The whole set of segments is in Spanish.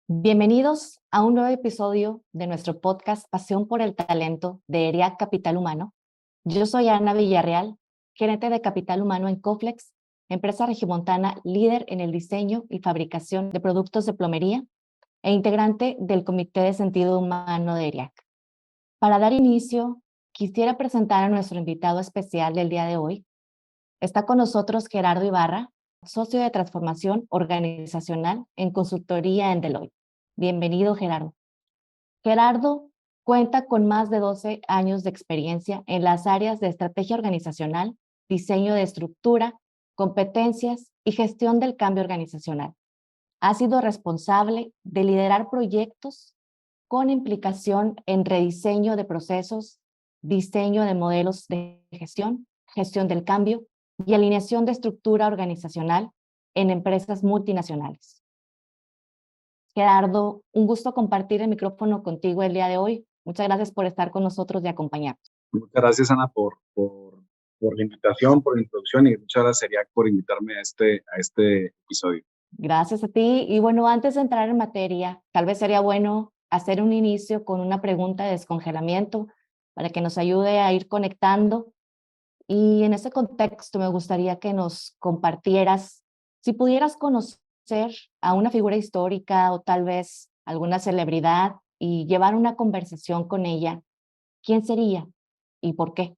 Bienvenidos a un nuevo episodio de nuestro podcast Pasión por el Talento de ERIAC Capital Humano. Yo soy Ana Villarreal, gerente de Capital Humano en Coflex, empresa regiomontana líder en el diseño y fabricación de productos de plomería e integrante del Comité de Sentido Humano de ERIAC. Para dar inicio, quisiera presentar a nuestro invitado especial del día de hoy. Está con nosotros Gerardo Ibarra, socio de transformación organizacional en consultoría en Deloitte. Bienvenido, Gerardo. Gerardo cuenta con más de 12 años de experiencia en las áreas de estrategia organizacional, diseño de estructura, competencias y gestión del cambio organizacional. Ha sido responsable de liderar proyectos con implicación en rediseño de procesos, diseño de modelos de gestión, gestión del cambio y alineación de estructura organizacional en empresas multinacionales. Gerardo, un gusto compartir el micrófono contigo el día de hoy. Muchas gracias por estar con nosotros y acompañarnos. Muchas gracias, Ana, por la invitación, por la introducción, y muchas gracias, Eriac, por invitarme a este episodio. Gracias a ti. Y bueno, antes de entrar en materia, tal vez sería bueno hacer un inicio con una pregunta de descongelamiento para que nos ayude a ir conectando. Y en ese contexto me gustaría que nos compartieras, si pudieras conocer a una figura histórica o tal vez alguna celebridad y llevar una conversación con ella, ¿quién sería y por qué?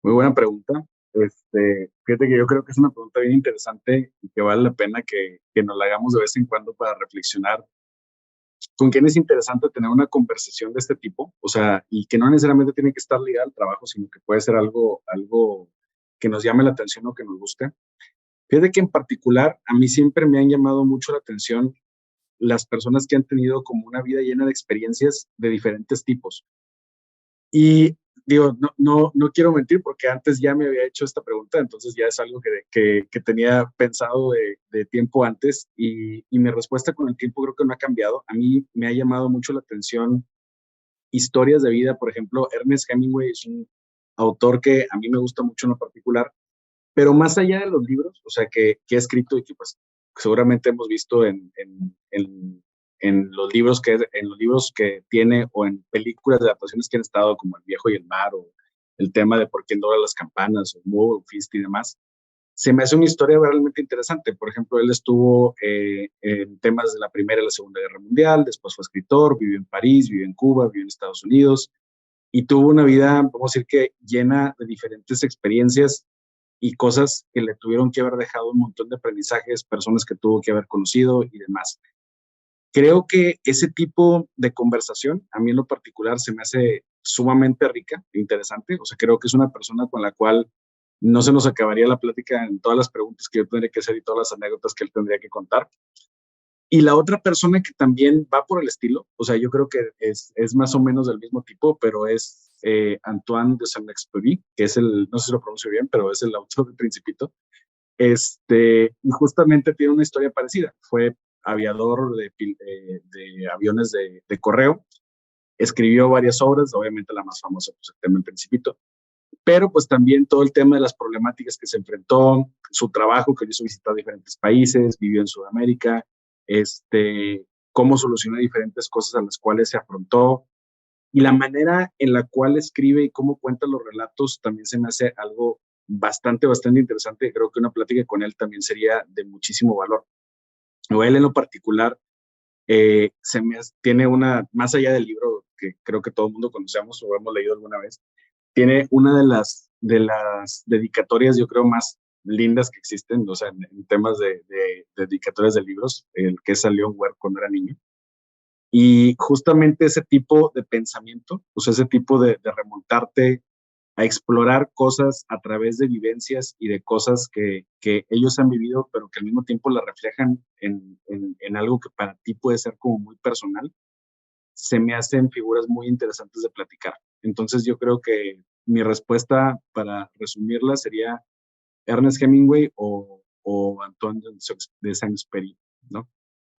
Muy buena pregunta. Fíjate que yo creo que es una pregunta bien interesante y que vale la pena que nos la hagamos de vez en cuando para reflexionar con quién es interesante tener una conversación de este tipo, o sea, y que no necesariamente tiene que estar ligada al trabajo, sino que puede ser algo que nos llame la atención o que nos guste. Fíjate que en particular a mí siempre me han llamado mucho la atención las personas que han tenido como una vida llena de experiencias de diferentes tipos. Y digo, no quiero mentir porque antes ya me había hecho esta pregunta, entonces ya es algo que tenía pensado de tiempo antes, y mi respuesta con el tiempo creo que no ha cambiado. A mí me ha llamado mucho la atención historias de vida. Por ejemplo, Ernest Hemingway es un autor que a mí me gusta mucho en lo particular, pero más allá de los libros, o sea, que ha escrito y que pues seguramente hemos visto en los libros que tiene, o en películas de adaptaciones que han estado, como El Viejo y el Mar, o el tema de Por quién doblan las campanas, o Moe, o Fist y demás, se me hace una historia realmente interesante. Por ejemplo, él estuvo en temas de la Primera y la Segunda Guerra Mundial, después fue escritor, vivió en París, vivió en Cuba, vivió en Estados Unidos, y tuvo una vida, vamos a decir, que llena de diferentes experiencias y cosas que le tuvieron que haber dejado un montón de aprendizajes, personas que tuvo que haber conocido y demás. Creo que ese tipo de conversación, a mí en lo particular, se me hace sumamente rica e interesante. O sea, creo que es una persona con la cual no se nos acabaría la plática en todas las preguntas que yo tendría que hacer y todas las anécdotas que él tendría que contar. Y la otra persona que también va por el estilo, o sea, yo creo que es más o menos del mismo tipo, pero es Antoine de Saint-Exupéry, que es no sé si lo pronuncio bien, pero es el autor del Principito. Y justamente tiene una historia parecida. Fue aviador de aviones de correo, escribió varias obras, obviamente la más famosa, pues el tema del Principito, pero pues también todo el tema de las problemáticas que se enfrentó, su trabajo, que hizo visitar diferentes países, vivió en Sudamérica, cómo solucionó diferentes cosas a las cuales se afrontó, y la manera en la cual escribe y cómo cuenta los relatos también se me hace algo bastante interesante. Creo que una plática con él también sería de muchísimo valor. O él en lo particular, tiene más allá del libro que creo que todo el mundo conocemos o hemos leído alguna vez, tiene una de las dedicatorias, yo creo, más lindas que existen, o sea, en temas de dedicatorias de libros, el que es a Leon Ware cuando era niño. Y justamente ese tipo de pensamiento, o sea, ese tipo de remontarte a explorar cosas a través de vivencias y de cosas que ellos han vivido, pero que al mismo tiempo la reflejan en algo que para ti puede ser como muy personal, se me hacen figuras muy interesantes de platicar. Entonces yo creo que mi respuesta, para resumirla, sería Ernest Hemingway o Antoine de Saint-Exupéry, ¿no?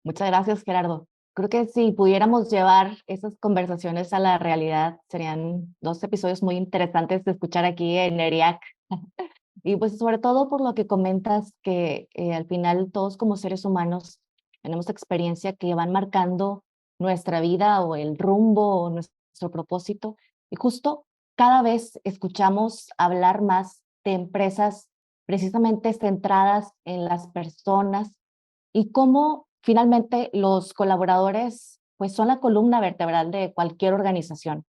Muchas gracias, Gerardo. Creo que si pudiéramos llevar esas conversaciones a la realidad, serían dos episodios muy interesantes de escuchar aquí en ERIAC. Y pues sobre todo por lo que comentas que al final todos como seres humanos tenemos experiencia que van marcando nuestra vida o el rumbo o nuestro propósito. Y justo cada vez escuchamos hablar más de empresas precisamente centradas en las personas y cómo finalmente los colaboradores pues son la columna vertebral de cualquier organización.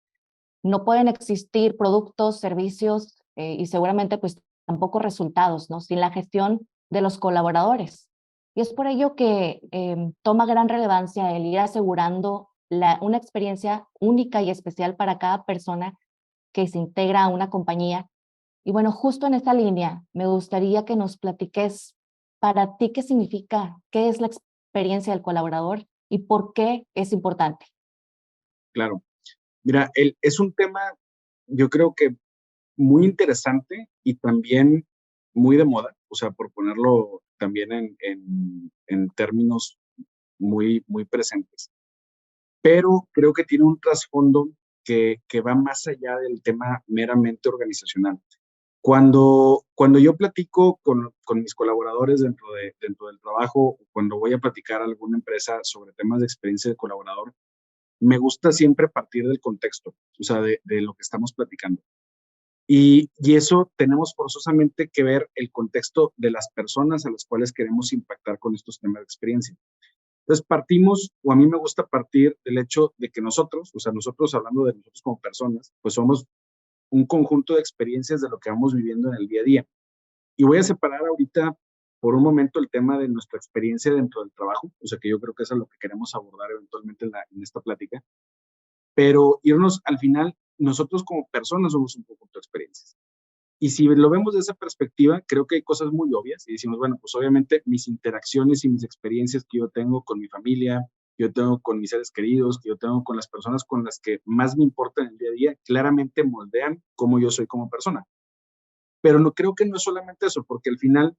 No pueden existir productos, servicios y seguramente pues tampoco resultados, ¿no? Sin la gestión de los colaboradores. Y es por ello que toma gran relevancia el ir asegurando una experiencia única y especial para cada persona que se integra a una compañía. Y bueno, justo en esta línea, me gustaría que nos platiques para ti qué significa, qué es la experiencia del colaborador y por qué es importante. Claro. Mira, es un tema, yo creo que muy interesante y también muy de moda, o sea, por ponerlo también en términos muy presentes. Pero creo que tiene un trasfondo que va más allá del tema meramente organizacional. Cuando yo platico con mis colaboradores dentro del trabajo, o cuando voy a platicar a alguna empresa sobre temas de experiencia de colaborador, me gusta siempre partir del contexto, o sea, de lo que estamos platicando. Y eso tenemos forzosamente que ver el contexto de las personas a las cuales queremos impactar con estos temas de experiencia. Entonces partimos, o a mí me gusta partir del hecho de que nosotros, o sea, nosotros hablando de nosotros como personas, pues somos un conjunto de experiencias de lo que vamos viviendo en el día a día. Y voy a separar ahorita por un momento el tema de nuestra experiencia dentro del trabajo, o sea, que yo creo que eso es lo que queremos abordar eventualmente en esta plática, pero irnos al final, nosotros como personas somos un conjunto de experiencias. Y si lo vemos de esa perspectiva, creo que hay cosas muy obvias y decimos, bueno, pues obviamente mis interacciones y mis experiencias que yo tengo con mi familia, que yo tengo con mis seres queridos, que yo tengo con las personas con las que más me importa en el día a día, claramente moldean cómo yo soy como persona. Pero no creo que no es solamente eso, porque al final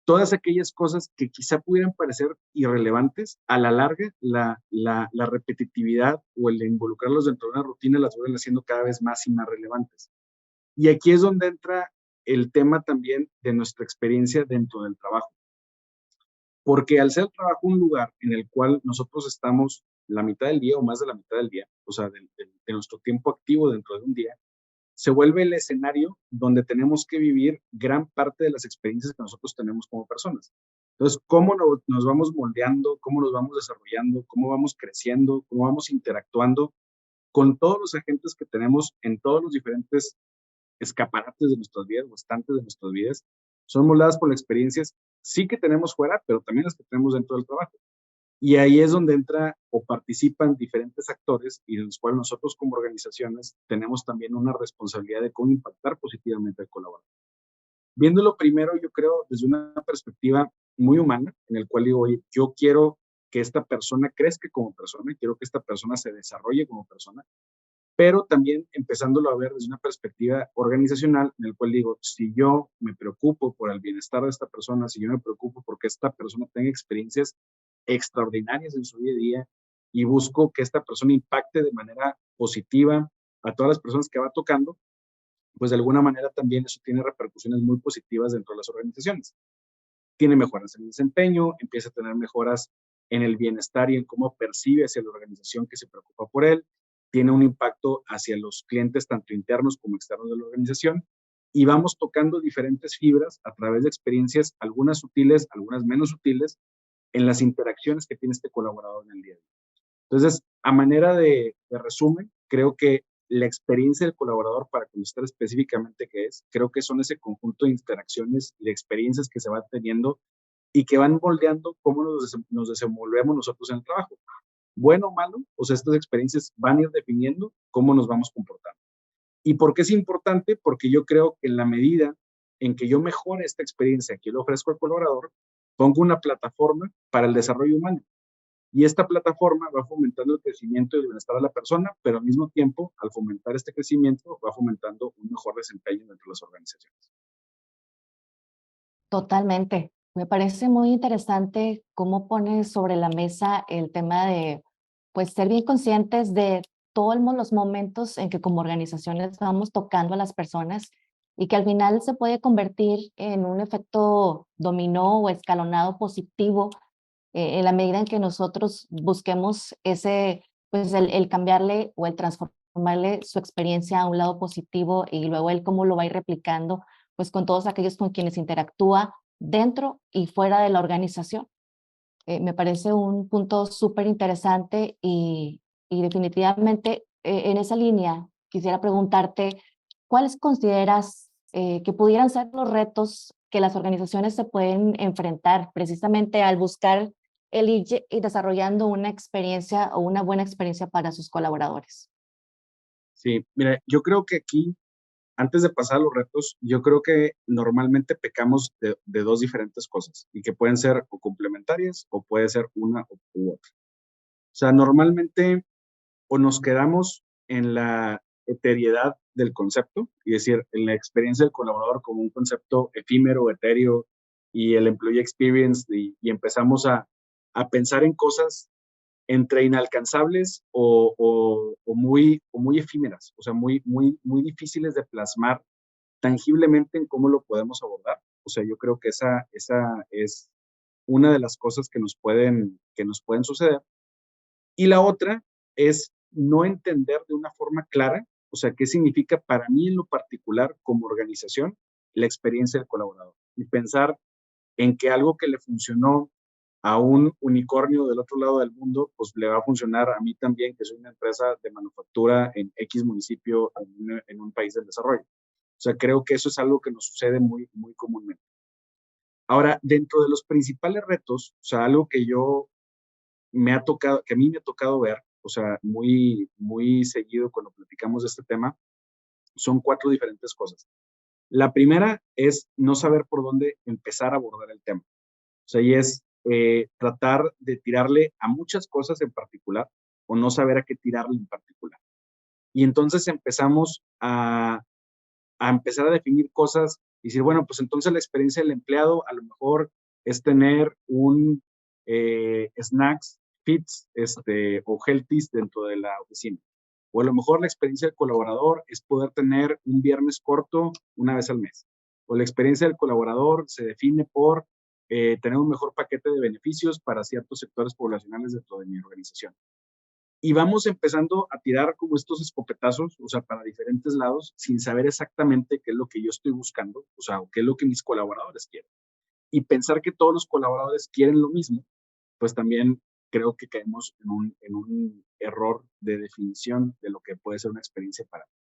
todas aquellas cosas que quizá pudieran parecer irrelevantes, a la larga la repetitividad o el involucrarlos dentro de una rutina las vuelven haciendo cada vez más y más relevantes. Y aquí es donde entra el tema también de nuestra experiencia dentro del trabajo. Porque al ser el trabajo un lugar en el cual nosotros estamos la mitad del día o más de la mitad del día, o sea, de nuestro tiempo activo dentro de un día, se vuelve el escenario donde tenemos que vivir gran parte de las experiencias que nosotros tenemos como personas. Entonces, ¿cómo nos vamos moldeando? ¿Cómo nos vamos desarrollando? ¿Cómo vamos creciendo? ¿Cómo vamos interactuando con todos los agentes que tenemos en todos los diferentes escaparates de nuestras vidas o estantes de nuestras vidas? Son moldadas por las experiencias, sí que tenemos fuera, pero también las que tenemos dentro del trabajo. Y ahí es donde entra o participan diferentes actores y en los cuales nosotros como organizaciones tenemos también una responsabilidad de cómo impactar positivamente al colaborador. Viéndolo primero, yo creo, desde una perspectiva muy humana, en el cual digo, oye, yo quiero que esta persona crezca como persona, quiero que esta persona se desarrolle como persona, pero también empezándolo a ver desde una perspectiva organizacional, en el cual digo, si yo me preocupo por el bienestar de esta persona, si yo me preocupo porque esta persona tenga experiencias extraordinarias en su día a día y busco que esta persona impacte de manera positiva a todas las personas que va tocando, pues de alguna manera también eso tiene repercusiones muy positivas dentro de las organizaciones. Tiene mejoras en el desempeño, empieza a tener mejoras en el bienestar y en cómo percibe hacia la organización que se preocupa por él, tiene un impacto hacia los clientes tanto internos como externos de la organización y vamos tocando diferentes fibras a través de experiencias, algunas sutiles, algunas menos sutiles, en las interacciones que tiene este colaborador en el día a día. Entonces, a manera de resumen, creo que la experiencia del colaborador, para contestar específicamente qué es, creo que son ese conjunto de interacciones y de experiencias que se van teniendo y que van moldeando cómo nos desenvolvemos nosotros en el trabajo. Bueno o malo, o sea, estas experiencias van a ir definiendo cómo nos vamos comportando. ¿Y por qué es importante? Porque yo creo que en la medida en que yo mejore esta experiencia que le ofrezco al colaborador, pongo una plataforma para el desarrollo humano. Y esta plataforma va fomentando el crecimiento y el bienestar de la persona, pero al mismo tiempo, al fomentar este crecimiento, va fomentando un mejor desempeño dentro de las organizaciones. Totalmente. Me parece muy interesante cómo pones sobre la mesa el tema de, pues, ser bien conscientes de todos los momentos en que como organizaciones vamos tocando a las personas y que al final se puede convertir en un efecto dominó o escalonado positivo en la medida en que nosotros busquemos ese, pues el cambiarle o el transformarle su experiencia a un lado positivo y luego él cómo lo va a ir replicando, pues con todos aquellos con quienes interactúa dentro y fuera de la organización. Me parece un punto súper interesante y definitivamente en esa línea quisiera preguntarte, ¿cuáles consideras que pudieran ser los retos que las organizaciones se pueden enfrentar precisamente al buscar el ir y desarrollando una experiencia o una buena experiencia para sus colaboradores? Sí, mira, yo creo que aquí, antes de pasar a los retos, yo creo que normalmente pecamos de dos diferentes cosas y que pueden ser o complementarias o puede ser una u otra. O sea, normalmente o nos quedamos en la eteriedad del concepto, y decir, en la experiencia del colaborador como un concepto efímero, etéreo, y el employee experience, y empezamos a pensar en cosas entre inalcanzables o muy efímeras, o sea, muy difíciles de plasmar tangiblemente en cómo lo podemos abordar. O sea, yo creo que esa es una de las cosas que nos pueden suceder. Y la otra es no entender de una forma clara, o sea, qué significa para mí en lo particular como organización la experiencia del colaborador. Y pensar en que algo que le funcionó a un unicornio del otro lado del mundo, pues le va a funcionar a mí también, que soy una empresa de manufactura en X municipio en un país del desarrollo. O sea, creo que eso es algo que nos sucede muy comúnmente. Ahora, dentro de los principales retos, o sea, algo que que a mí me ha tocado ver, o sea, muy seguido cuando platicamos de este tema, son cuatro diferentes cosas. La primera es no saber por dónde empezar a abordar el tema. O sea, y es tratar de tirarle a muchas cosas en particular o no saber a qué tirarle en particular. Y entonces empezamos a empezar a definir cosas y decir, bueno, pues entonces la experiencia del empleado a lo mejor es tener un snacks, fits o healthies dentro de la oficina. O a lo mejor la experiencia del colaborador es poder tener un viernes corto una vez al mes. O la experiencia del colaborador se define por tener un mejor paquete de beneficios para ciertos sectores poblacionales dentro de mi organización. Y vamos empezando a tirar como estos escopetazos, o sea, para diferentes lados, sin saber exactamente qué es lo que yo estoy buscando, o sea, qué es lo que mis colaboradores quieren. Y pensar que todos los colaboradores quieren lo mismo, pues también creo que caemos en un error de definición de lo que puede ser una experiencia para mí.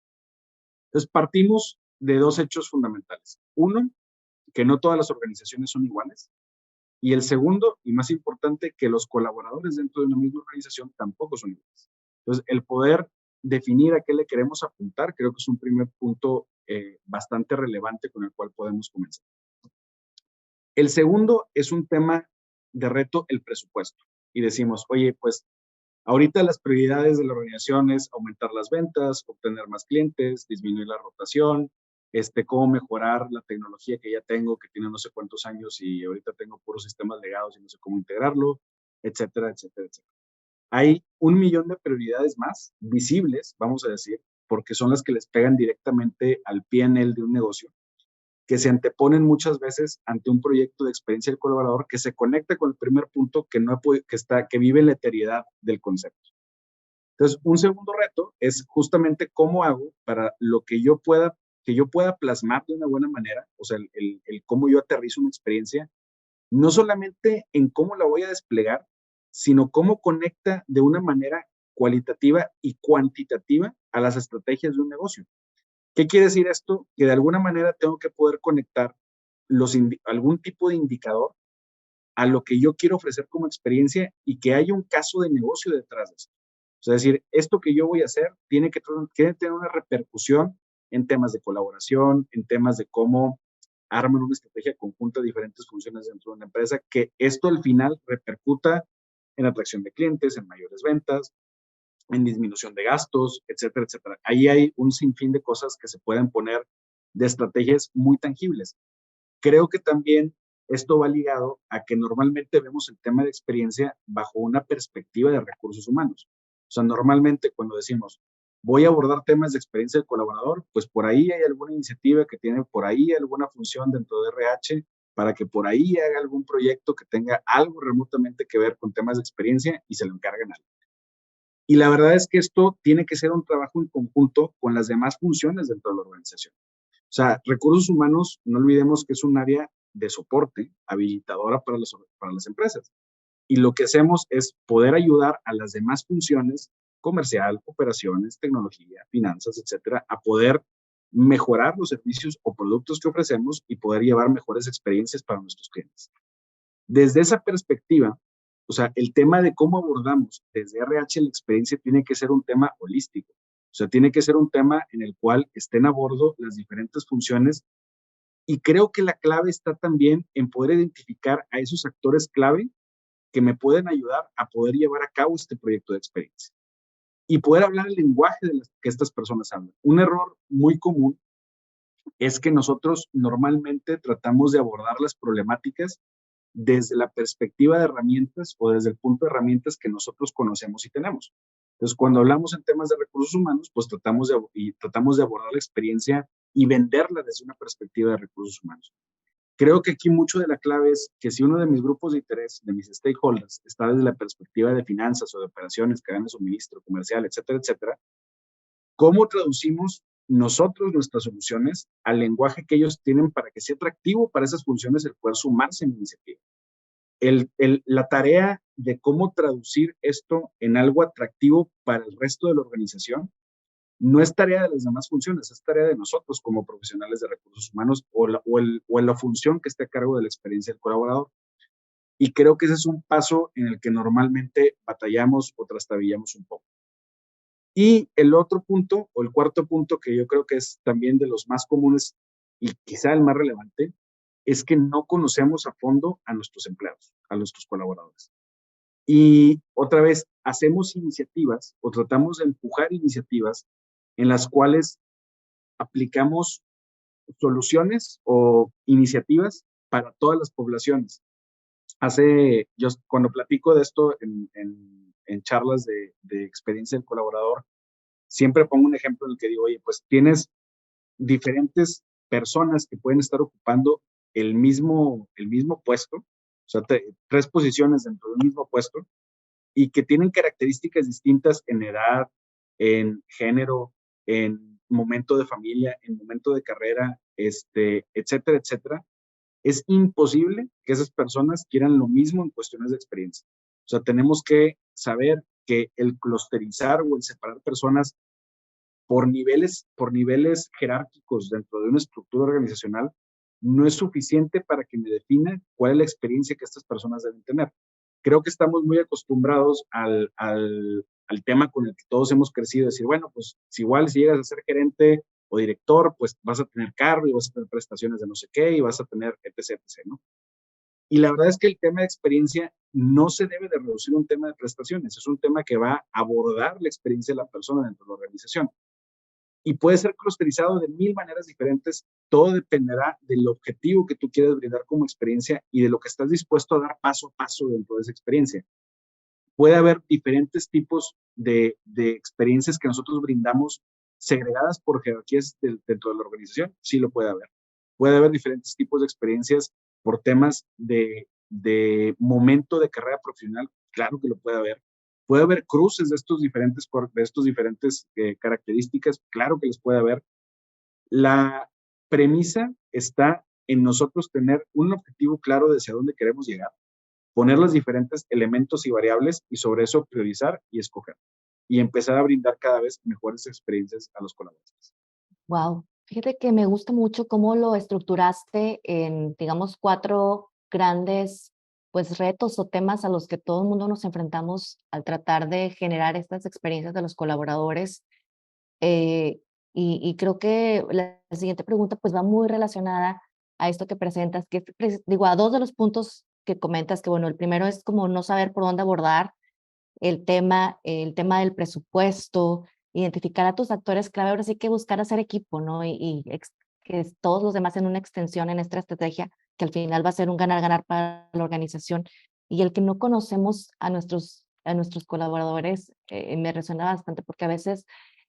Entonces, partimos de dos hechos fundamentales. Uno, que no todas las organizaciones son iguales. Y el segundo, y más importante, que los colaboradores dentro de una misma organización tampoco son iguales. Entonces, el poder definir a qué le queremos apuntar, creo que es un primer punto bastante relevante con el cual podemos comenzar. El segundo es un tema de reto, el presupuesto. Y decimos, oye, pues ahorita las prioridades de la organización es aumentar las ventas, obtener más clientes, disminuir la rotación, cómo mejorar la tecnología que ya tengo, que tiene no sé cuántos años y ahorita tengo puros sistemas legados y no sé cómo integrarlo, etcétera, etcétera, etcétera. Hay un millón de prioridades más visibles, vamos a decir, porque son las que les pegan directamente al P&L de un negocio, que se anteponen muchas veces ante un proyecto de experiencia del colaborador que se conecta con el primer punto que vive la eteriedad del concepto. Entonces, un segundo reto es justamente cómo hago para lo que yo pueda plasmar de una buena manera, o sea, el cómo yo aterrizo una experiencia, no solamente en cómo la voy a desplegar, sino cómo conecta de una manera cualitativa y cuantitativa a las estrategias de un negocio. ¿Qué quiere decir esto? Que de alguna manera tengo que poder conectar algún tipo de indicador a lo que yo quiero ofrecer como experiencia y que haya un caso de negocio detrás de esto. O sea, es decir, esto que yo voy a hacer tiene que tener una repercusión en temas de colaboración, en temas de cómo arman una estrategia conjunta de diferentes funciones dentro de una empresa, que esto al final repercuta en atracción de clientes, en mayores ventas, en disminución de gastos, etcétera, etcétera. Ahí hay un sinfín de cosas que se pueden poner de estrategias muy tangibles. Creo que también esto va ligado a que normalmente vemos el tema de experiencia bajo una perspectiva de recursos humanos. O sea, normalmente cuando decimos, voy a abordar temas de experiencia del colaborador, pues por ahí hay alguna iniciativa que tiene por ahí alguna función dentro de RH para que por ahí haga algún proyecto que tenga algo remotamente que ver con temas de experiencia y se lo encarguen a alguien. Y la verdad es que esto tiene que ser un trabajo en conjunto con las demás funciones dentro de la organización. O sea, recursos humanos, no olvidemos que es un área de soporte, habilitadora para las empresas. Y lo que hacemos es poder ayudar a las demás funciones, comercial, operaciones, tecnología, finanzas, etcétera, a poder mejorar los servicios o productos que ofrecemos y poder llevar mejores experiencias para nuestros clientes. Desde esa perspectiva, o sea, el tema de cómo abordamos desde RH la experiencia tiene que ser un tema holístico. O sea, tiene que ser un tema en el cual estén a bordo las diferentes funciones y creo que la clave está también en poder identificar a esos actores clave que me pueden ayudar a poder llevar a cabo este proyecto de experiencia y poder hablar el lenguaje de las que estas personas hablan. Un error muy común es que nosotros normalmente tratamos de abordar las problemáticas desde la perspectiva de herramientas o desde el punto de herramientas que nosotros conocemos y tenemos. Entonces, cuando hablamos en temas de recursos humanos, pues tratamos de abordar la experiencia y venderla desde una perspectiva de recursos humanos. Creo que aquí mucho de la clave es que si uno de mis grupos de interés, de mis stakeholders, está desde la perspectiva de finanzas o de operaciones, cadena de suministro, comercial, etcétera, etcétera, ¿cómo traducimos nosotros nuestras soluciones al lenguaje que ellos tienen para que sea atractivo para esas funciones el poder sumarse en la iniciativa? La tarea de cómo traducir esto en algo atractivo para el resto de la organización no es tarea de las demás funciones, es tarea de nosotros como profesionales de recursos humanos o la función que esté a cargo de la experiencia del colaborador. Y creo que ese es un paso en el que normalmente batallamos o trastabillamos un poco. Y el otro punto, o el cuarto punto, que yo creo que es también de los más comunes y quizá el más relevante, es que no conocemos a fondo a nuestros empleados, a nuestros colaboradores. Y otra vez, hacemos iniciativas o tratamos de empujar iniciativas en las cuales aplicamos soluciones o iniciativas para todas las poblaciones. Yo cuando platico de esto en charlas de experiencia del colaborador, siempre pongo un ejemplo en el que digo, oye, pues tienes diferentes personas que pueden estar ocupando el mismo puesto, o sea, tres posiciones dentro del mismo puesto, y que tienen características distintas en edad, en género, en momento de familia, en momento de carrera, etcétera, etcétera, es imposible que esas personas quieran lo mismo en cuestiones de experiencia. O sea, tenemos que saber que el clusterizar o el separar personas por niveles jerárquicos dentro de una estructura organizacional no es suficiente para que me defina cuál es la experiencia que estas personas deben tener. Creo que estamos muy acostumbrados al tema con el que todos hemos crecido, decir, bueno, pues si igual si llegas a ser gerente o director, pues vas a tener carro y vas a tener prestaciones de no sé qué y vas a tener etc, etc, ¿no? Y la verdad es que el tema de experiencia no se debe de reducir a un tema de prestaciones, es un tema que va a abordar la experiencia de la persona dentro de la organización y puede ser clusterizado de mil maneras diferentes. Todo dependerá del objetivo que tú quieres brindar como experiencia y de lo que estás dispuesto a dar paso a paso dentro de esa experiencia. Puede haber diferentes tipos de experiencias que nosotros brindamos segregadas por jerarquías dentro de la organización. Sí lo puede haber. Puede haber diferentes tipos de experiencias por temas de momento de carrera profesional. Claro que lo puede haber. Puede haber cruces de estos diferentes características, claro que les puede haber. La premisa está en nosotros tener un objetivo claro de hacia dónde queremos llegar, poner los diferentes elementos y variables y sobre eso priorizar y escoger y empezar a brindar cada vez mejores experiencias a los colaboradores. Wow, fíjate que me gusta mucho cómo lo estructuraste en, digamos, cuatro grandes, pues, retos o temas a los que todo el mundo nos enfrentamos al tratar de generar estas experiencias de los colaboradores. Eh, y creo que la siguiente pregunta, pues, va muy relacionada a esto que presentas, que digo, a dos de los puntos que comentas, que bueno, el primero es como no saber por dónde abordar el tema del presupuesto, identificar a tus actores clave, ahora sí que buscar hacer equipo, ¿no? Que todos los demás en una extensión en esta estrategia, que al final va a ser un ganar-ganar para la organización. Y el que no conocemos a nuestros colaboradores me resuena bastante porque a veces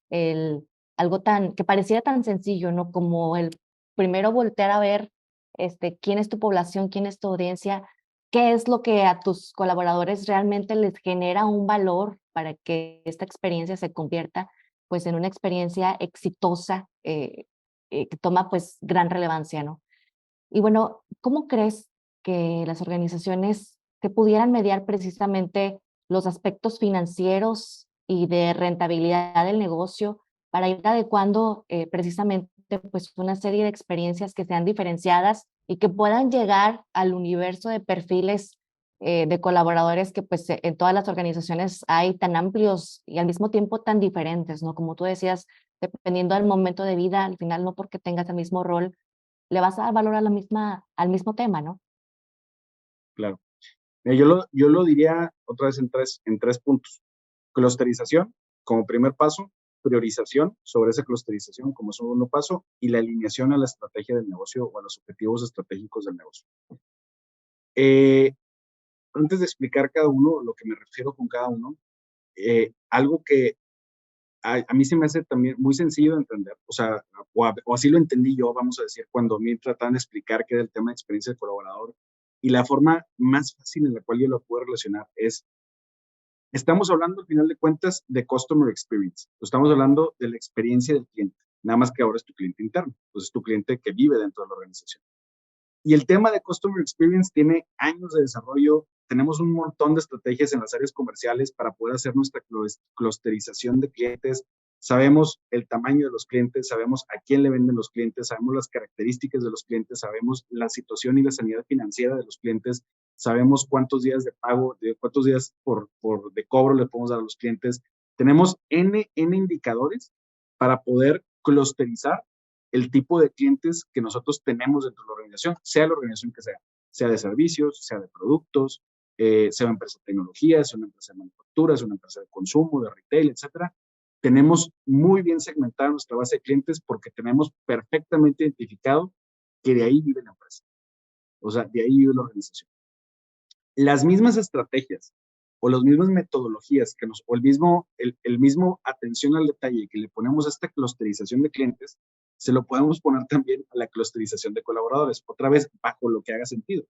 el, algo tan, que pareciera tan sencillo, ¿no? Como el primero voltear a ver quién es tu población, quién es tu audiencia, qué es lo que a tus colaboradores realmente les genera un valor para que esta experiencia se convierta pues en una experiencia exitosa que toma pues gran relevancia, ¿no? Y bueno, ¿cómo crees que las organizaciones que pudieran mediar precisamente los aspectos financieros y de rentabilidad del negocio para ir adecuando precisamente pues una serie de experiencias que sean diferenciadas y que puedan llegar al universo de perfiles de colaboradores que pues en todas las organizaciones hay tan amplios y al mismo tiempo tan diferentes, ¿no? Como tú decías, dependiendo del momento de vida, al final no porque tengas el mismo rol le vas a dar valor a al mismo tema, ¿no? Claro. Mira, yo lo diría otra vez en tres puntos. Clusterización como primer paso, priorización sobre esa clusterización como segundo paso y la alineación a la estrategia del negocio o a los objetivos estratégicos del negocio. Eh, Antes de explicar cada uno, lo que me refiero con cada uno, algo que a mí se me hace también muy sencillo de entender, o sea, o así lo entendí yo, vamos a decir, cuando a mí tratan de explicar qué era el tema de experiencia de colaborador, y la forma más fácil en la cual yo lo puedo relacionar es, estamos hablando al final de cuentas de customer experience, estamos hablando de la experiencia del cliente, nada más que ahora es tu cliente interno, pues es tu cliente que vive dentro de la organización. Y el tema de Customer Experience tiene años de desarrollo. Tenemos un montón de estrategias en las áreas comerciales para poder hacer nuestra clusterización de clientes. Sabemos el tamaño de los clientes, sabemos a quién le venden los clientes, sabemos las características de los clientes, sabemos la situación y la sanidad financiera de los clientes, sabemos cuántos días de pago, cuántos días de cobro le podemos dar a los clientes. Tenemos N indicadores para poder clusterizar el tipo de clientes que nosotros tenemos dentro de la organización, sea la organización que sea de servicios, sea de productos, sea una empresa de tecnología, sea una empresa de manufactura, sea una empresa de consumo, de retail, etcétera. Tenemos muy bien segmentada nuestra base de clientes porque tenemos perfectamente identificado que de ahí vive la empresa. O sea, de ahí vive la organización. Las mismas estrategias o las mismas metodologías o el mismo atención al detalle que le ponemos a esta clusterización de clientes, se lo podemos poner también a la clusterización de colaboradores, otra vez bajo lo que haga sentido.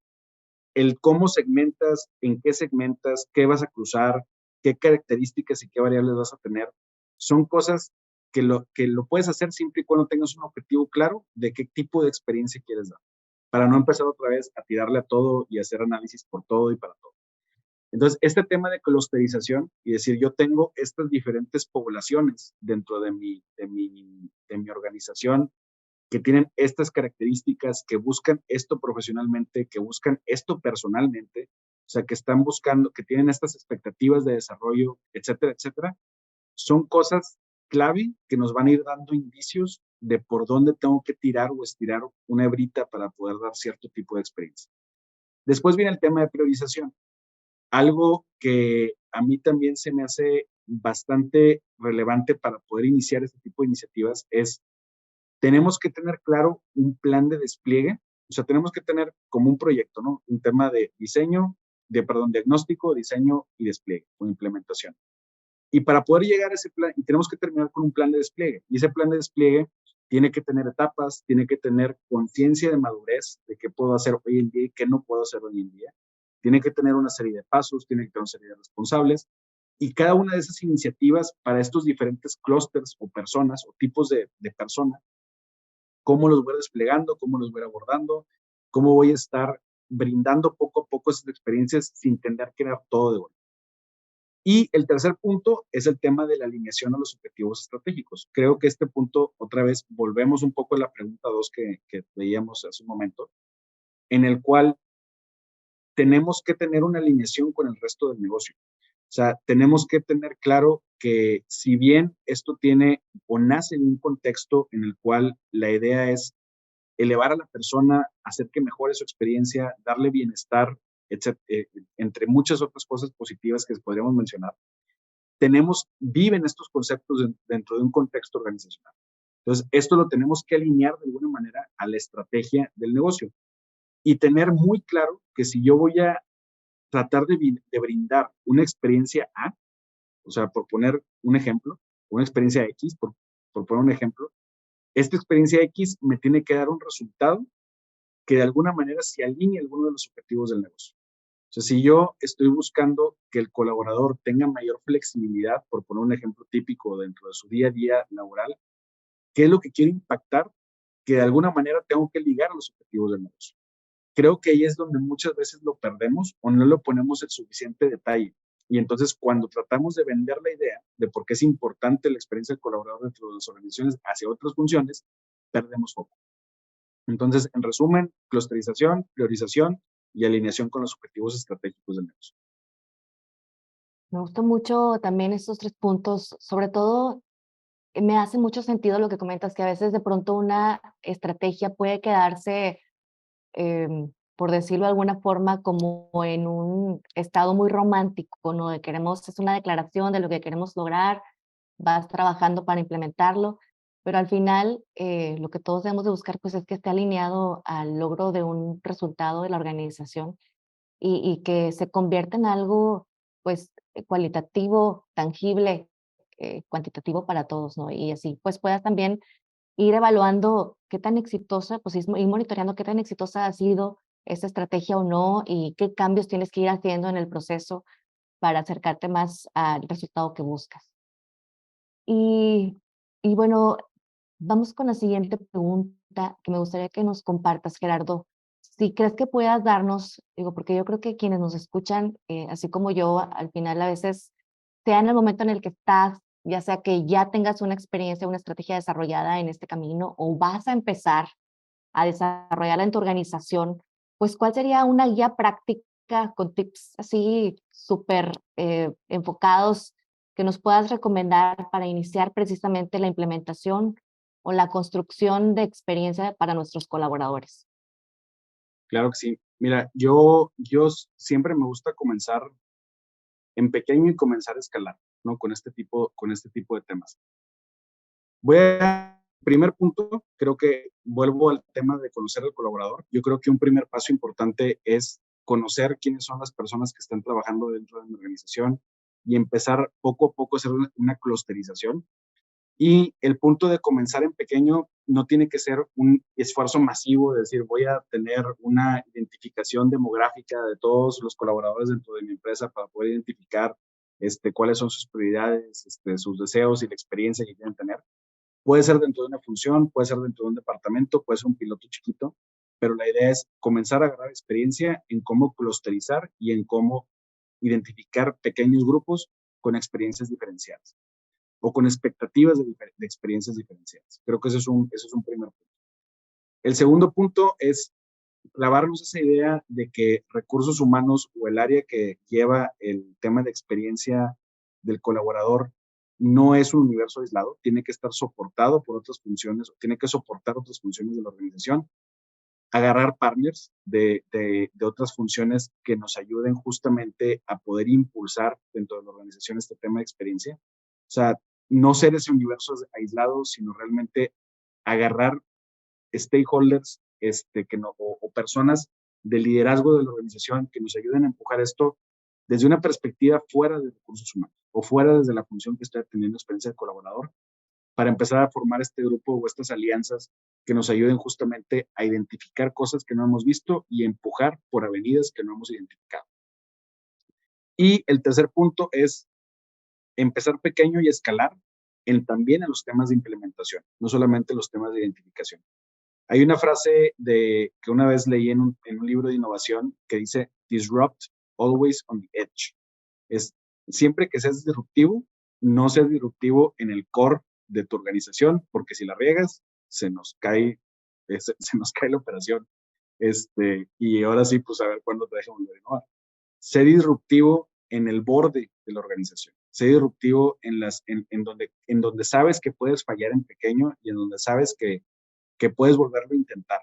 El cómo segmentas, en qué vas a cruzar, qué características y qué variables vas a tener, son cosas que lo puedes hacer siempre y cuando tengas un objetivo claro de qué tipo de experiencia quieres dar, para no empezar otra vez a tirarle a todo y hacer análisis por todo y para todo. Entonces, este tema de clusterización y decir, yo tengo estas diferentes poblaciones dentro de mi organización que tienen estas características, que buscan esto profesionalmente, que buscan esto personalmente, o sea, que están buscando, que tienen estas expectativas de desarrollo, etcétera, etcétera, son cosas clave que nos van a ir dando indicios de por dónde tengo que tirar o estirar una hebrita para poder dar cierto tipo de experiencia. Después viene el tema de priorización. Algo que a mí también se me hace bastante relevante para poder iniciar este tipo de iniciativas es, tenemos que tener claro un plan de despliegue, o sea, tenemos que tener como un proyecto, ¿no? Un tema de diagnóstico, diseño y despliegue o implementación. Y para poder llegar a ese plan, y tenemos que terminar con un plan de despliegue. Y ese plan de despliegue tiene que tener etapas, tiene que tener conciencia de madurez de qué puedo hacer hoy en día y qué no puedo hacer hoy en día. Tiene que tener una serie de pasos, tiene que tener una serie de responsables. Y cada una de esas iniciativas para estos diferentes clústeres o personas o tipos de personas, cómo los voy desplegando, cómo los voy abordando, cómo voy a estar brindando poco a poco esas experiencias sin tener que dar todo de golpe. Y el tercer punto es el tema de la alineación a los objetivos estratégicos. Creo que este punto, otra vez, volvemos un poco a la pregunta 2 que veíamos hace un momento, en el cual tenemos que tener una alineación con el resto del negocio. O sea, tenemos que tener claro que si bien esto tiene o nace en un contexto en el cual la idea es elevar a la persona, hacer que mejore su experiencia, darle bienestar, etc., entre muchas otras cosas positivas que podríamos mencionar, viven estos conceptos dentro de un contexto organizacional. Entonces, esto lo tenemos que alinear de alguna manera a la estrategia del negocio y tener muy claro que si yo voy a tratar de brindar una experiencia A, o sea, por poner un ejemplo, una experiencia X, por poner un ejemplo, esta experiencia X me tiene que dar un resultado que de alguna manera se alinee alguno de los objetivos del negocio. O sea, si yo estoy buscando que el colaborador tenga mayor flexibilidad, por poner un ejemplo típico dentro de su día a día laboral, ¿qué es lo que quiero impactar? Que de alguna manera tengo que ligar a los objetivos del negocio. Creo que ahí es donde muchas veces lo perdemos o no le ponemos el suficiente detalle. Y entonces cuando tratamos de vender la idea de por qué es importante la experiencia del colaborador dentro de las organizaciones hacia otras funciones, perdemos foco. Entonces, en resumen, clusterización, priorización y alineación con los objetivos estratégicos del negocio. Me gustan mucho también estos 3 puntos, sobre todo, me hace mucho sentido lo que comentas, que a veces de pronto una estrategia puede quedarse, por decirlo de alguna forma, como en un estado muy romántico, ¿no? De queremos, es una declaración de lo que queremos lograr, vas trabajando para implementarlo, pero al final lo que todos debemos de buscar pues es que esté alineado al logro de un resultado de la organización y que se convierta en algo pues cualitativo, tangible, cuantitativo para todos, ¿no? Y así pues puedas también ir evaluando qué tan exitosa, pues ir monitoreando qué tan exitosa ha sido esta estrategia o no y qué cambios tienes que ir haciendo en el proceso para acercarte más al resultado que buscas. Y, y bueno, vamos con la siguiente pregunta que me gustaría que nos compartas, Gerardo. Si crees que puedas darnos, digo, porque yo creo que quienes nos escuchan, así como yo, al final a veces, sea en el momento en el que estás, ya sea que ya tengas una experiencia, una estrategia desarrollada en este camino o vas a empezar a desarrollarla en tu organización, pues ¿cuál sería una guía práctica con tips así súper enfocados que nos puedas recomendar para iniciar precisamente la implementación o la construcción de experiencia para nuestros colaboradores? Claro que sí. Mira, yo siempre me gusta comenzar en pequeño y comenzar a escalar, ¿no? Con este tipo de temas. Primer punto, creo que vuelvo al tema de conocer al colaborador. Yo creo que un primer paso importante es conocer quiénes son las personas que están trabajando dentro de mi organización y empezar poco a poco a hacer una clusterización. Y el punto de comenzar en pequeño no tiene que ser un esfuerzo masivo de decir voy a tener una identificación demográfica de todos los colaboradores dentro de mi empresa para poder identificar cuáles son sus prioridades, sus deseos y la experiencia que quieren tener. Puede ser dentro de una función, puede ser dentro de un departamento, puede ser un piloto chiquito, pero la idea es comenzar a agarrar experiencia en cómo clusterizar y en cómo identificar pequeños grupos con experiencias diferenciadas o con expectativas de experiencias diferenciadas. Creo que ese es un primer punto. El segundo punto es clavarnos esa idea de que recursos humanos o el área que lleva el tema de experiencia del colaborador no es un universo aislado, tiene que estar soportado por otras funciones, tiene que soportar otras funciones de la organización, agarrar partners de otras funciones que nos ayuden justamente a poder impulsar dentro de la organización este tema de experiencia. O sea, no ser ese universo aislado, sino realmente agarrar stakeholders o personas de liderazgo de la organización que nos ayuden a empujar esto desde una perspectiva fuera de recursos humanos o fuera desde la función que está teniendo experiencia de colaborador para empezar a formar este grupo o estas alianzas que nos ayuden justamente a identificar cosas que no hemos visto y empujar por avenidas que no hemos identificado. Y el tercer punto es empezar pequeño y escalar también en los temas de implementación, no solamente los temas de identificación. Hay una frase que una vez leí en un libro de innovación que dice, disrupt always on the edge. Es siempre que seas disruptivo, no seas disruptivo en el core de tu organización, porque si la riegas, se nos cae la operación. Y ahora sí, pues a ver cuándo te dejamos de innovar. Ser disruptivo en el borde de la organización. Ser disruptivo en donde sabes que puedes fallar en pequeño y en donde sabes que puedes volverlo a intentar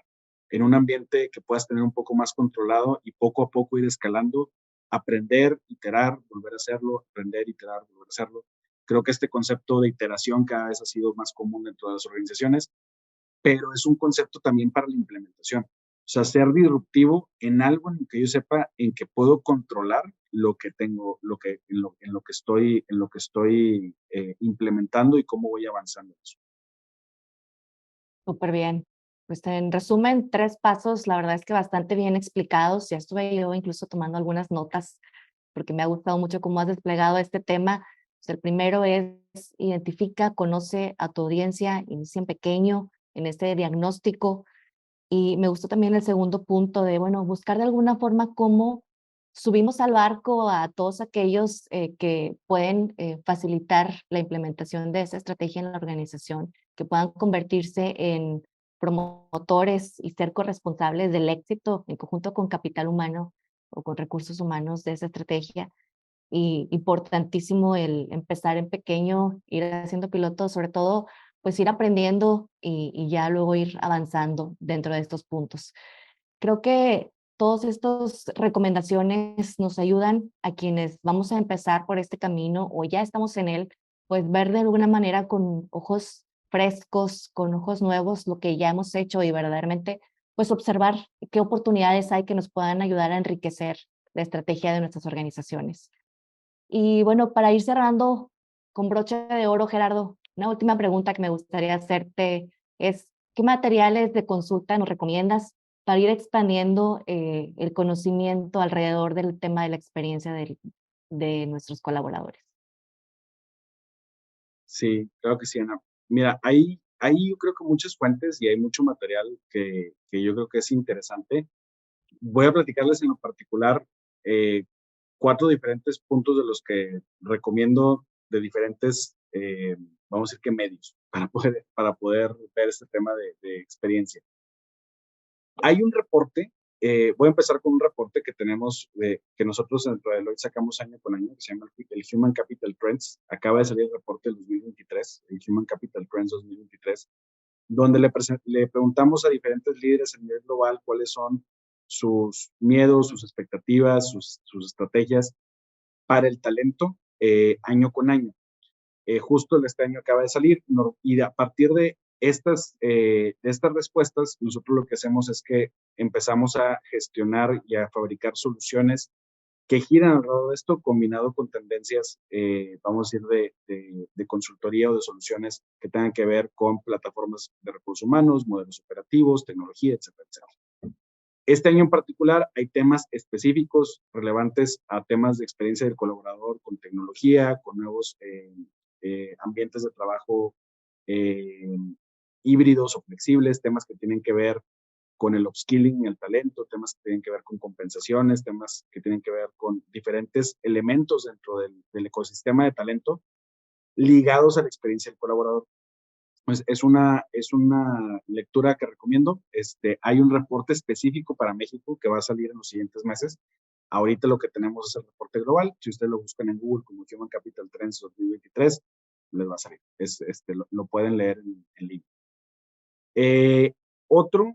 en un ambiente que puedas tener un poco más controlado y poco a poco ir escalando, aprender, iterar, volver a hacerlo, aprender, iterar, volver a hacerlo. Creo que este concepto de iteración cada vez ha sido más común dentro de las organizaciones, pero es un concepto también para la implementación. O sea, ser disruptivo en algo en lo que yo sepa en que puedo controlar lo que tengo, en lo que estoy implementando y cómo voy avanzando en eso. Súper bien. Pues en resumen, 3 pasos, la verdad es que bastante bien explicados. Ya estuve yo incluso tomando algunas notas porque me ha gustado mucho cómo has desplegado este tema. Pues el primero es identifica, conoce a tu audiencia, inicia en pequeño, en este diagnóstico. Y me gustó también el segundo punto de, bueno, buscar de alguna forma cómo subimos al barco a todos aquellos que pueden facilitar la implementación de esa estrategia en la organización, que puedan convertirse en promotores y ser corresponsables del éxito en conjunto con capital humano o con recursos humanos de esa estrategia. Y importantísimo el empezar en pequeño, ir haciendo pilotos, sobre todo, pues ir aprendiendo y ya luego ir avanzando dentro de estos puntos. Creo que todas estas recomendaciones nos ayudan a quienes vamos a empezar por este camino o ya estamos en él, pues ver de alguna manera con ojos frescos, con ojos nuevos lo que ya hemos hecho y verdaderamente pues observar qué oportunidades hay que nos puedan ayudar a enriquecer la estrategia de nuestras organizaciones. Y bueno, para ir cerrando con broche de oro, Gerardo, una última pregunta que me gustaría hacerte es, ¿qué materiales de consulta nos recomiendas para ir expandiendo el conocimiento alrededor del tema de la experiencia de nuestros colaboradores? Sí, claro que sí, Ana. Mira, hay yo creo que muchas fuentes y hay mucho material que yo creo que es interesante. Voy a platicarles en lo particular eh, 4 diferentes puntos de los que recomiendo de diferentes, vamos a decir que medios, para poder ver este tema de experiencia. Hay un reporte, voy a empezar con un reporte que tenemos, que nosotros dentro de Deloitte sacamos año con año, que se llama el Human Capital Trends. Acaba de salir el reporte del 2023, el Human Capital Trends 2023, donde le preguntamos a diferentes líderes a nivel global cuáles son sus miedos, sus expectativas, sus estrategias para el talento año con año. Justo este año acaba de salir y a partir de estas respuestas, nosotros lo que hacemos es que empezamos a gestionar y a fabricar soluciones que giran alrededor de esto, combinado con tendencias, vamos a decir, de consultoría o de soluciones que tengan que ver con plataformas de recursos humanos, modelos operativos, tecnología, etcétera, etcétera. Este año en particular hay temas específicos relevantes a temas de experiencia del colaborador con tecnología, con nuevos ambientes de trabajo eh, híbridos o flexibles, temas que tienen que ver con el upskilling y el talento, temas que tienen que ver con compensaciones, temas que tienen que ver con diferentes elementos dentro del ecosistema de talento ligados a la experiencia del colaborador. Pues es una lectura que recomiendo. Hay un reporte específico para México que va a salir en los siguientes meses. Ahorita lo que tenemos es el reporte global. Si ustedes lo buscan en Google como Human Capital Trends 2023, les va a salir. Lo pueden leer en línea. Otro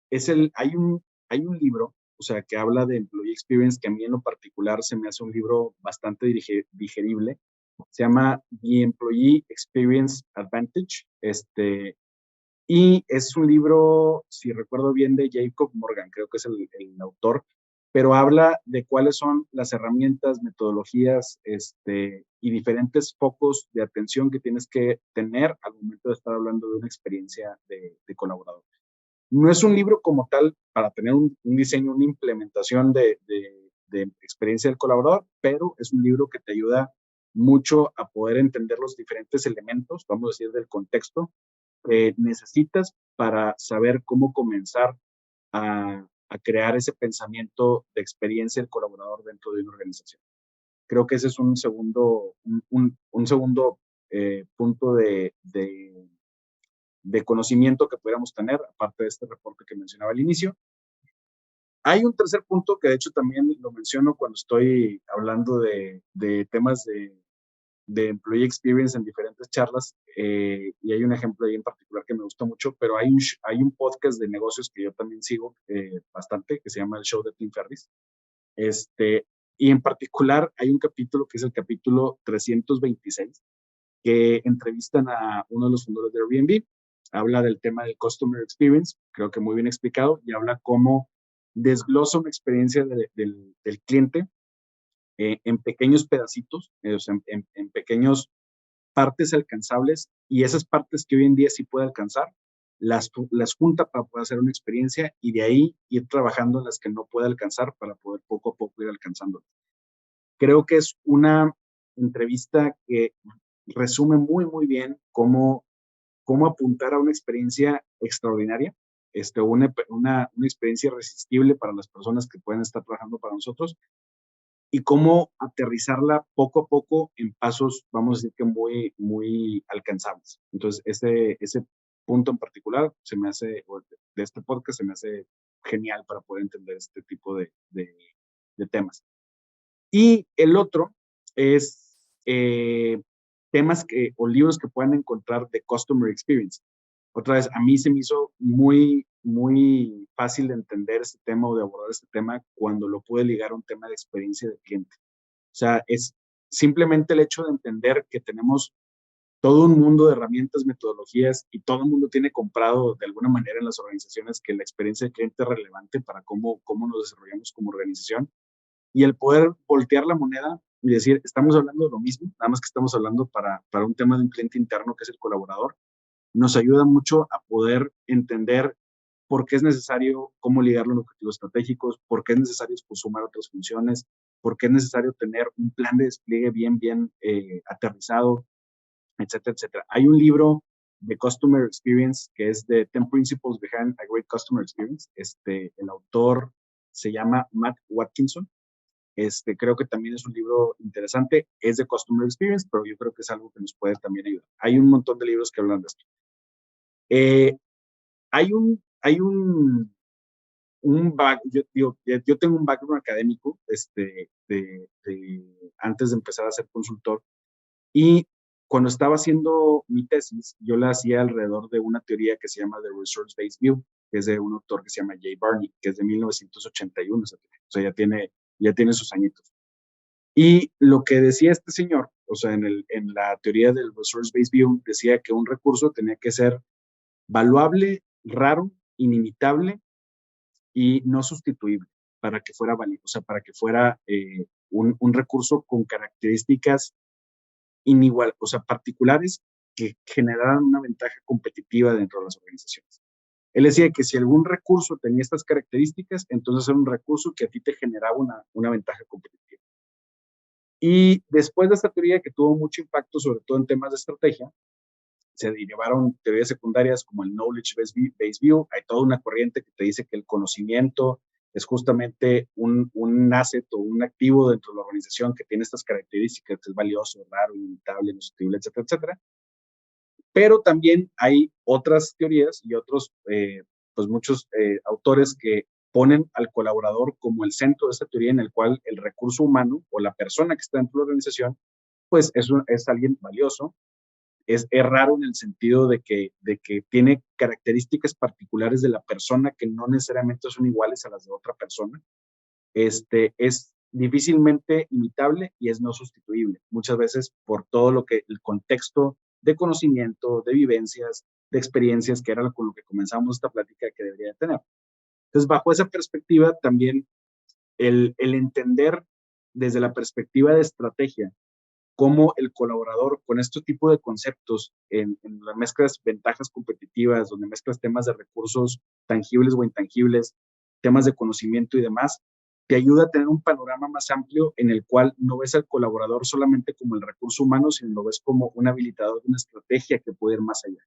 es hay un libro, o sea, que habla de Employee Experience, que a mí en lo particular se me hace un libro bastante digerible. Se llama The Employee Experience Advantage. Y es un libro, si recuerdo bien, de Jacob Morgan, creo que es el autor, pero habla de cuáles son las herramientas, metodologías, y diferentes focos de atención que tienes que tener al momento de estar hablando de una experiencia de colaborador. No es un libro como tal para tener un diseño, una implementación de experiencia del colaborador, pero es un libro que te ayuda mucho a poder entender los diferentes elementos, vamos a decir, del contexto que necesitas para saber cómo comenzar a crear ese pensamiento de experiencia del colaborador dentro de una organización. Creo que ese es un segundo punto de conocimiento que pudiéramos tener, aparte de este reporte que mencionaba al inicio. Hay un tercer punto que de hecho también lo menciono cuando estoy hablando de temas de employee experience en diferentes charlas, y hay un ejemplo ahí en particular que me gusta mucho, pero hay un podcast de negocios que yo también sigo bastante, que se llama El Show de Tim Ferriss. Y en particular hay un capítulo que es el capítulo 326, que entrevistan a uno de los fundadores de Airbnb, habla del tema del customer experience, creo que muy bien explicado, y habla cómo desglosa una experiencia del cliente en pequeños pedacitos, o sea, en pequeños partes alcanzables, y esas partes que hoy en día sí puede alcanzar, las junta para poder hacer una experiencia y de ahí ir trabajando en las que no puede alcanzar para poder poco a poco ir alcanzando. Creo que es una entrevista que resume muy, muy bien cómo apuntar a una experiencia extraordinaria, una experiencia irresistible para las personas que pueden estar trabajando para nosotros y cómo aterrizarla poco a poco en pasos, vamos a decir que muy, muy alcanzables. Entonces, ese punto en particular de este podcast se me hace genial para poder entender este tipo de temas. Y el otro es temas o libros que puedan encontrar de Customer Experience. Otra vez, a mí se me hizo muy, muy fácil de entender este tema o de abordar este tema cuando lo pude ligar a un tema de experiencia de cliente. O sea, es simplemente el hecho de entender que tenemos todo un mundo de herramientas, metodologías y todo el mundo tiene comprado de alguna manera en las organizaciones que la experiencia de cliente es relevante para cómo nos desarrollamos como organización y el poder voltear la moneda y decir, estamos hablando de lo mismo, nada más que estamos hablando para un tema de un cliente interno que es el colaborador, nos ayuda mucho a poder entender por qué es necesario cómo ligarlo en objetivos estratégicos, por qué es necesario sumar otras funciones, por qué es necesario tener un plan de despliegue bien aterrizado, etcétera, etcétera. Hay un libro de Customer Experience que es de 10 Principles Behind a Great Customer Experience. El autor se llama Matt Watkinson. Creo que también es un libro interesante, es de Customer Experience, pero yo creo que es algo que nos puede también ayudar. Hay un montón de libros que hablan de esto. Yo tengo un background académico antes de empezar a ser consultor y cuando estaba haciendo mi tesis, yo la hacía alrededor de una teoría que se llama The Resource-Based View, que es de un autor que se llama Jay Barney, que es de 1981, o sea, ya tiene sus añitos. Y lo que decía este señor, o sea, en la teoría del Resource-Based View, decía que un recurso tenía que ser valuable, raro, inimitable y no sustituible para que fuera válido, o sea, para que fuera un recurso con características o sea, particulares que generaran una ventaja competitiva dentro de las organizaciones. Él decía que si algún recurso tenía estas características, entonces era un recurso que a ti te generaba una ventaja competitiva. Y después de esta teoría que tuvo mucho impacto, sobre todo en temas de estrategia, se derivaron teorías secundarias como el Knowledge-Based View. Hay toda una corriente que te dice que el conocimiento es justamente un asset o un activo dentro de la organización que tiene estas características, que es valioso, raro, ilimitable, no sustituible, etcétera, etcétera. Pero también hay otras teorías y pues muchos autores que ponen al colaborador como el centro de esta teoría en el cual el recurso humano o la persona que está dentro de la organización, pues es alguien valioso, es raro en el sentido de que tiene características particulares de la persona que no necesariamente son iguales a las de otra persona. Es difícilmente imitable y es no sustituible, muchas veces por todo el contexto de conocimiento, de vivencias, de experiencias, que era con lo que comenzamos esta plática que debería tener. Entonces, bajo esa perspectiva, también el entender desde la perspectiva de estrategia cómo el colaborador con este tipo de conceptos en las mezclas ventajas competitivas, donde mezclas temas de recursos tangibles o intangibles, temas de conocimiento y demás, te ayuda a tener un panorama más amplio en el cual no ves al colaborador solamente como el recurso humano, sino lo ves como un habilitador de una estrategia que puede ir más allá.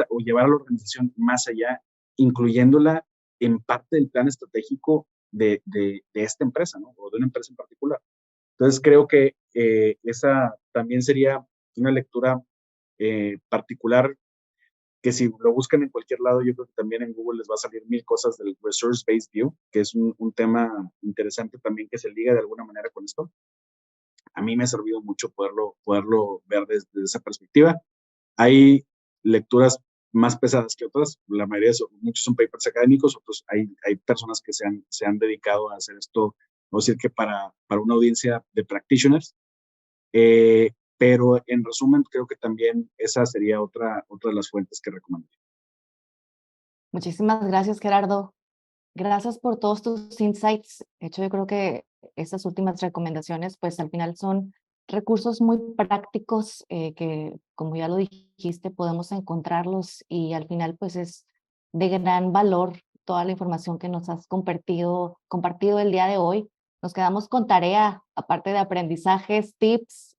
O llevar a la organización más allá, incluyéndola en parte del plan estratégico de esta empresa, ¿no? O de una empresa en particular. Entonces creo que esa también sería una lectura particular que si lo buscan en cualquier lado, yo creo que también en Google les va a salir mil cosas del Resource-Based View, que es un tema interesante también que se liga de alguna manera con esto. A mí me ha servido mucho poderlo ver desde esa perspectiva. Hay lecturas más pesadas que otras, la mayoría muchos son papers académicos, otros hay personas que se han dedicado a hacer esto, no decir que para una audiencia de practitioners, pero en resumen creo que también esa sería otra de las fuentes que recomiendo. Muchísimas gracias, Gerardo. Gracias por todos tus insights. De hecho, yo creo que estas últimas recomendaciones, pues al final son recursos muy prácticos que, como ya lo dijiste, podemos encontrarlos y al final pues es de gran valor toda la información que nos has compartido el día de hoy. Nos quedamos con tarea, aparte de aprendizajes, tips,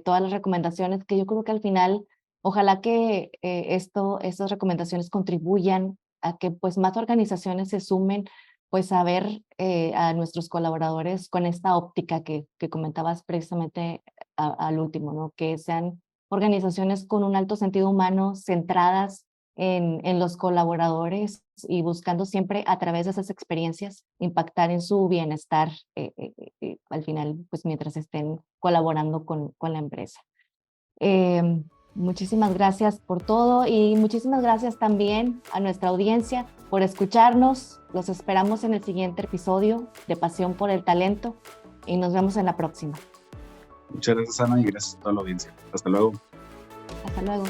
todas las recomendaciones que yo creo que al final, ojalá que estas recomendaciones contribuyan a que pues más organizaciones se sumen pues a ver a nuestros colaboradores con esta óptica que comentabas precisamente al último, ¿no? Que sean organizaciones con un alto sentido humano, centradas en los colaboradores y buscando siempre a través de esas experiencias impactar en su bienestar al final, pues mientras estén colaborando con la empresa. Eh, Muchísimas gracias por todo y muchísimas gracias también a nuestra audiencia por escucharnos. Los esperamos en el siguiente episodio de Pasión por el Talento y nos vemos en la próxima. Muchas gracias, Ana, y gracias a toda la audiencia. Hasta luego. Hasta luego.